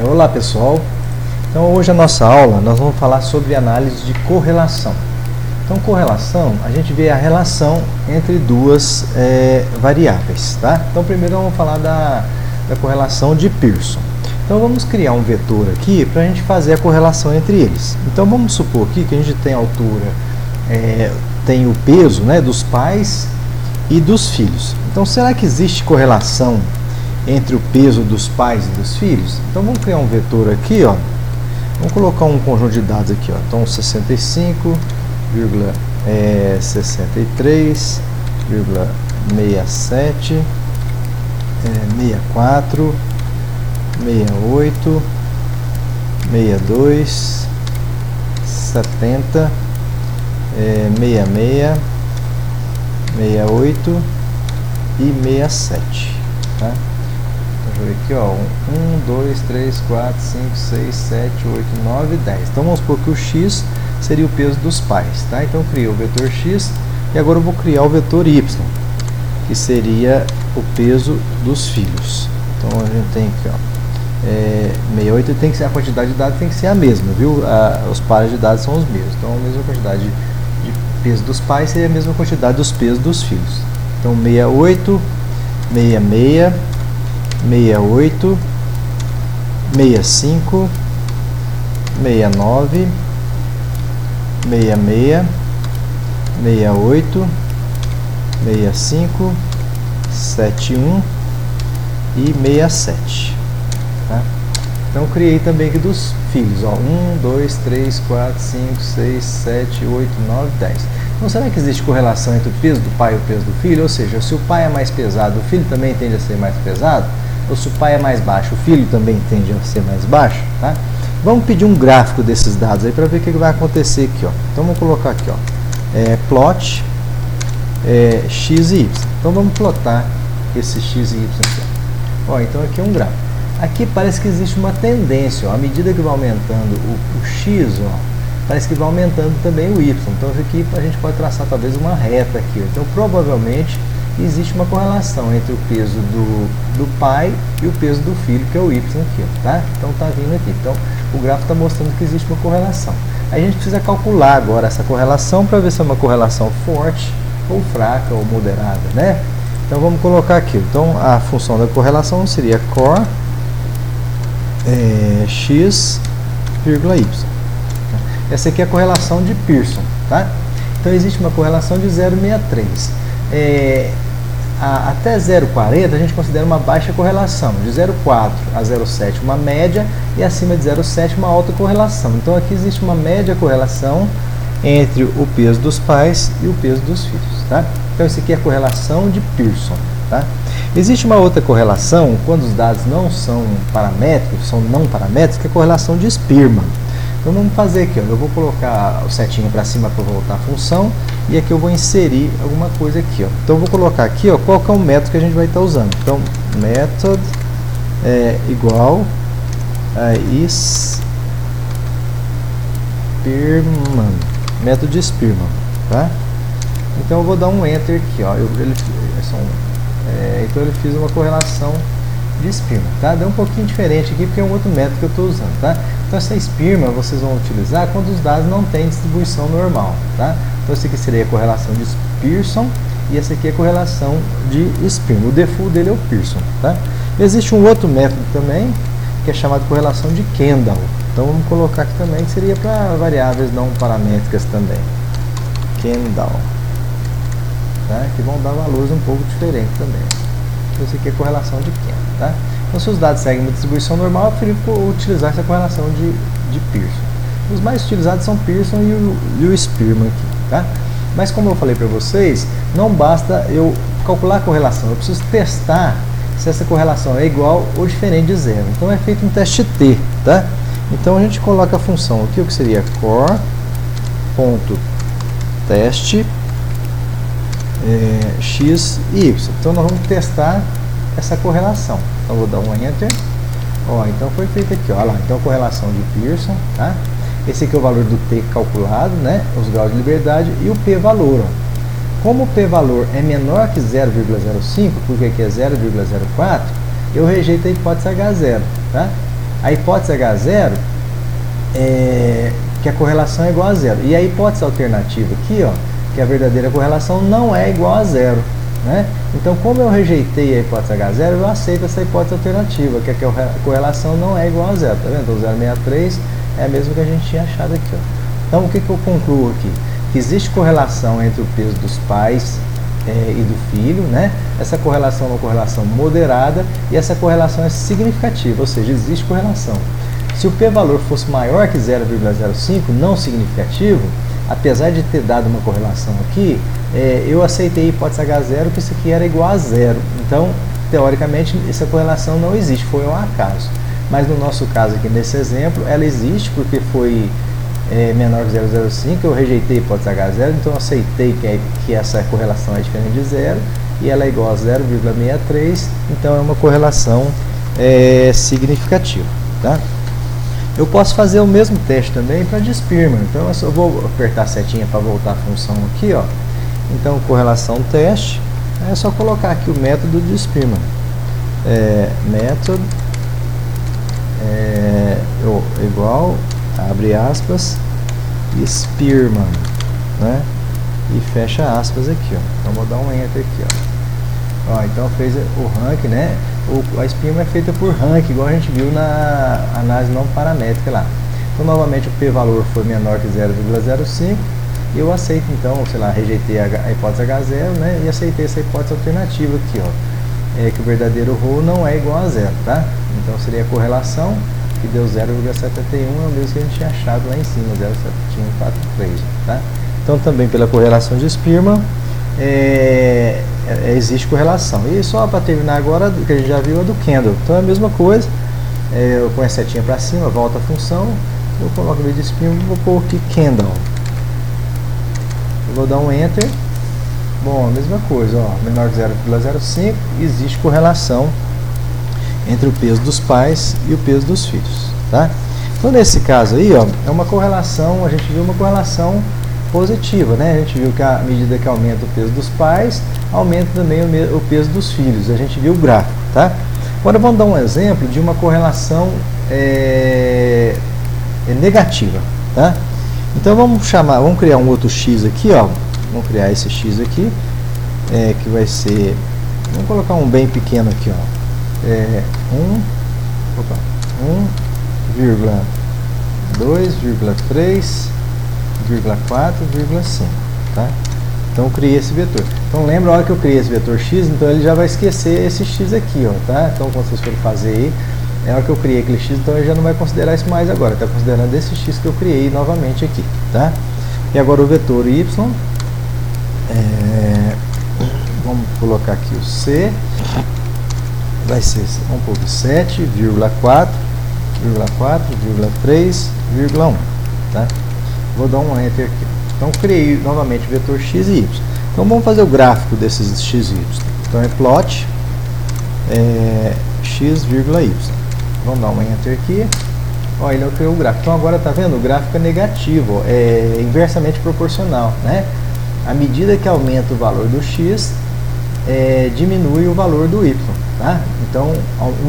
Olá pessoal, então hoje a nossa aula nós vamos falar sobre análise de correlação. Então correlação, a gente vê a relação entre duas variáveis, tá? Então primeiro vamos falar da correlação de Pearson. Então vamos criar um vetor aqui para a gente fazer a correlação entre eles. Então vamos supor aqui que a gente tem a altura, tem o peso, né, dos pais e dos filhos. Então será que existe correlação entre o peso dos pais e dos filhos? Então vamos criar um vetor aqui, ó. Vamos colocar um conjunto de dados aqui, ó. Então 65,63,67, 64, 68, 62, 70, 66, 68 e 67, tá? Então, aqui, ó, 1, 2, 3, 4, 5, 6, 7, 8, 9, 10. Então vamos supor que o x seria o peso dos pais, tá? Então eu criei o vetor x e agora eu vou criar o vetor y, que seria o peso dos filhos. Então a gente tem aqui, ó, 68, tem que ser, a quantidade de dados tem que ser a mesma, viu? Os pares de dados são os mesmos. Então a mesma quantidade de peso dos pais seria a mesma quantidade dos pesos dos filhos. Então 68, 66, 68, 65, 69, 66, 68, 65, 71 e 67, tá? Então eu criei também aqui dos filhos, ó, 1, 2, 3, 4, 5, 6, 7, 8, 9, 10. Então será que existe correlação entre o peso do pai e o peso do filho? Ou seja, se o pai é mais pesado, o filho também tende a ser mais pesado? Ou se o pai é mais baixo, o filho também tende a ser mais baixo, tá? Vamos pedir um gráfico desses dados aí para ver o que vai acontecer aqui, ó. Então vamos colocar aqui, ó, plot x e y. Então vamos plotar esse x e y aqui, ó. Então aqui é um gráfico. Aqui parece que existe uma tendência, ó, à medida que vai aumentando o x, ó, parece que vai aumentando também o y. Então aqui a gente pode traçar talvez uma reta aqui, ó. Então provavelmente existe uma correlação entre o peso do pai e o peso do filho, que é o y aqui, ó, tá? Então tá vindo aqui. Então o gráfico está mostrando que existe uma correlação. Aí a gente precisa calcular agora essa correlação para ver se é uma correlação forte ou fraca ou moderada, né? Então vamos colocar aqui. Então a função da correlação seria cor x, y. Essa aqui é a correlação de Pearson, tá? Então existe uma correlação de 0,63. Até 0,40 a gente considera uma baixa correlação. De 0,4 a 0,7 uma média e acima de 0,7 uma alta correlação. Então aqui existe uma média correlação entre o peso dos pais e o peso dos filhos, tá? Então isso aqui é a correlação de Pearson, tá? Existe uma outra correlação quando os dados não são paramétricos, são não paramétricos, que é a correlação de Spearman. Então vamos fazer aqui, ó, eu vou colocar o setinho para cima para voltar a função e aqui eu vou inserir alguma coisa aqui, ó. Então eu vou colocar aqui, ó, qual que é o método que a gente vai estar usando. Então method igual a Spearman, método de Spearman, tá? Então eu vou dar um enter aqui, ó. Então ele fez uma correlação de Spearman, tá? Deu um pouquinho diferente aqui porque é um outro método que eu estou usando, tá? Então essa Spearman vocês vão utilizar quando os dados não têm distribuição normal, tá? Então esse aqui seria a correlação de Pearson e essa aqui é a correlação de Spearman. O default dele é o Pearson, tá? Existe um outro método também que é chamado de correlação de Kendall. Então vamos colocar aqui também que seria para variáveis não paramétricas também. Kendall, tá? Que vão dar valores um pouco diferentes também. Então esse aqui é a correlação de Kendall, tá? Então se os dados seguem uma distribuição normal, eu prefiro utilizar essa correlação de Pearson. Os mais utilizados são Pearson e o Spearman aqui, tá? Mas como eu falei para vocês, não basta eu calcular a correlação, eu preciso testar se essa correlação é igual ou diferente de zero. Então é feito um teste T, tá? Então a gente coloca a função aqui, o que seria core.teste x e y. Então nós vamos testar essa correlação. Então vou dar um enter. Ó, então foi feito aqui, ó lá. Então correlação de Pearson, tá? Esse aqui é o valor do T calculado, né? Os graus de liberdade e o p-valor, ó. Como o p-valor é menor que 0,05, porque aqui é 0,04, eu rejeito a hipótese H0, tá? A hipótese H0 é que a correlação é igual a zero. E a hipótese alternativa aqui, ó, que a verdadeira correlação não é igual a zero, né? Então, como eu rejeitei a hipótese H0, eu aceito essa hipótese alternativa, que a correlação não é igual a zero, tá vendo? Então, 0,63 é a mesma que a gente tinha achado aqui, ó. Então, o que eu concluo aqui? Que existe correlação entre o peso dos pais e do filho, né? Essa correlação é uma correlação moderada e essa correlação é significativa, ou seja, existe correlação. Se o p-valor fosse maior que 0,05, não significativo, apesar de ter dado uma correlação aqui, eu aceitei a hipótese H0 que isso aqui era igual a zero. Então, teoricamente, essa correlação não existe, foi um acaso. Mas no nosso caso aqui, nesse exemplo, ela existe porque foi menor que 0,05, eu rejeitei a hipótese H0, então eu aceitei que essa correlação é diferente de zero, e ela é igual a 0,63, então é uma correlação significativa, tá? Eu posso fazer o mesmo teste também para de Spearman. Então eu só vou apertar a setinha para voltar a função aqui, ó. Então correlação teste, é só colocar aqui o método de Spearman. Método igual, abre aspas, Spearman, né? E fecha aspas aqui, ó. Então vou dar um enter aqui, ó. Então fez o rank, né? A Spearman é feita por rank, igual a gente viu na análise não paramétrica lá. Então, novamente, o p-valor foi menor que 0,05. E eu aceito, então, sei lá, rejeitei a hipótese H0, né? E aceitei essa hipótese alternativa aqui, ó. Que o verdadeiro ρ não é igual a zero, tá? Então, seria a correlação, que deu 0,71, é o mesmo que a gente tinha achado lá em cima, 0,7143, tá? Então, também pela correlação de Spearman, existe correlação. E só para terminar agora, que a gente já viu, a do Kendall. Então é a mesma coisa, eu ponho a setinha para cima, volta a função, eu coloco o vídeo de Spearman e vou pôr aqui Kendall. Eu vou dar um enter. Bom, a mesma coisa, ó, menor que 0,05, existe correlação entre o peso dos pais e o peso dos filhos, tá? Então nesse caso aí, ó, é uma correlação, a gente viu uma correlação positiva, né? A gente viu que à medida que aumenta o peso dos pais, aumenta também o peso dos filhos. A gente viu o gráfico, tá? Agora vamos dar um exemplo de uma correlação negativa, tá? Então vamos criar um outro x aqui, ó. Vamos criar esse x aqui, que vai ser, vamos colocar um bem pequeno aqui, ó. 1,2,3,4,5, tá? Então eu criei esse vetor. Então lembra a hora que eu criei esse vetor x, então ele já vai esquecer esse x aqui, ó, tá? Então quando vocês forem fazer aí, é a hora que eu criei aquele x, então ele já não vai considerar isso mais agora, está considerando esse x que eu criei novamente aqui, tá? E agora o vetor y, vamos colocar aqui o c, vai ser 7,4,3,1, tá? Vou dar um enter aqui. Então criei novamente o vetor x e y. Então vamos fazer o gráfico desses x e y. Então é plot x, y. Vamos dar um enter aqui. Ó, ele criou o gráfico. Então agora tá vendo? O gráfico é negativo, é inversamente proporcional, né? À medida que aumenta o valor do x, diminui o valor do y, tá? Então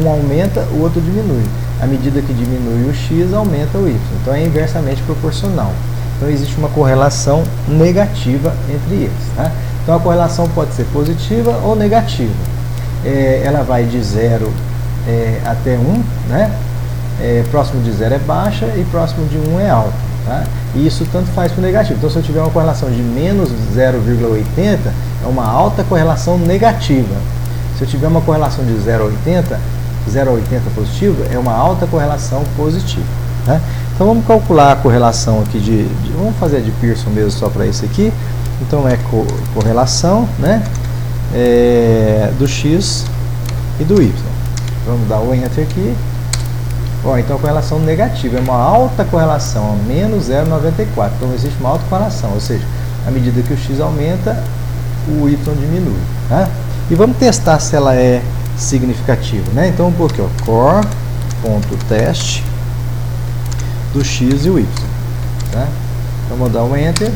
um aumenta, o outro diminui. À medida que diminui o x, aumenta o y. Então é inversamente proporcional. Então existe uma correlação negativa entre eles, tá? Então a correlação pode ser positiva ou negativa. Ela vai de 0 até 1, né? Próximo de 0 é baixa e próximo de 1 é alta, tá? E isso tanto faz para o negativo. Então se eu tiver uma correlação de menos 0,80, é uma alta correlação negativa. Se eu tiver uma correlação de 0,80 positivo, é uma alta correlação positiva, tá? Então vamos calcular a correlação aqui vamos fazer a de Pearson mesmo só para esse aqui. Então é correlação, né? Do x e do y. Vamos dar o enter aqui. Ó, então a correlação negativa é uma alta correlação, menos 0,94. Então existe uma alta correlação, ou seja, à medida que o x aumenta, o y diminui, tá? E vamos testar se ela é significativa, né? Então vamos pôr aqui, ó, core.test do x e o y, tá? Então vou dar um enter.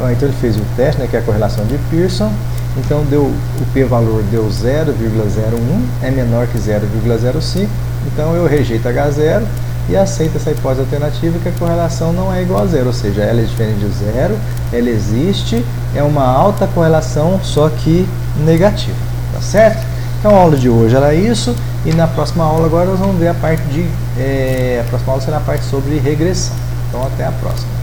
Ó, então ele fez o teste, né, que é a correlação de Pearson. Então o p-valor deu 0,01, é menor que 0,05, Então eu rejeito H0 e aceito essa hipótese alternativa que a correlação não é igual a zero, ou seja, ela é diferente de zero, ela existe, é uma alta correlação, só que negativa, tá certo? Então a aula de hoje era isso, e na próxima aula agora nós vamos ver a parte de... a próxima aula será a parte sobre regressão. Então até a próxima.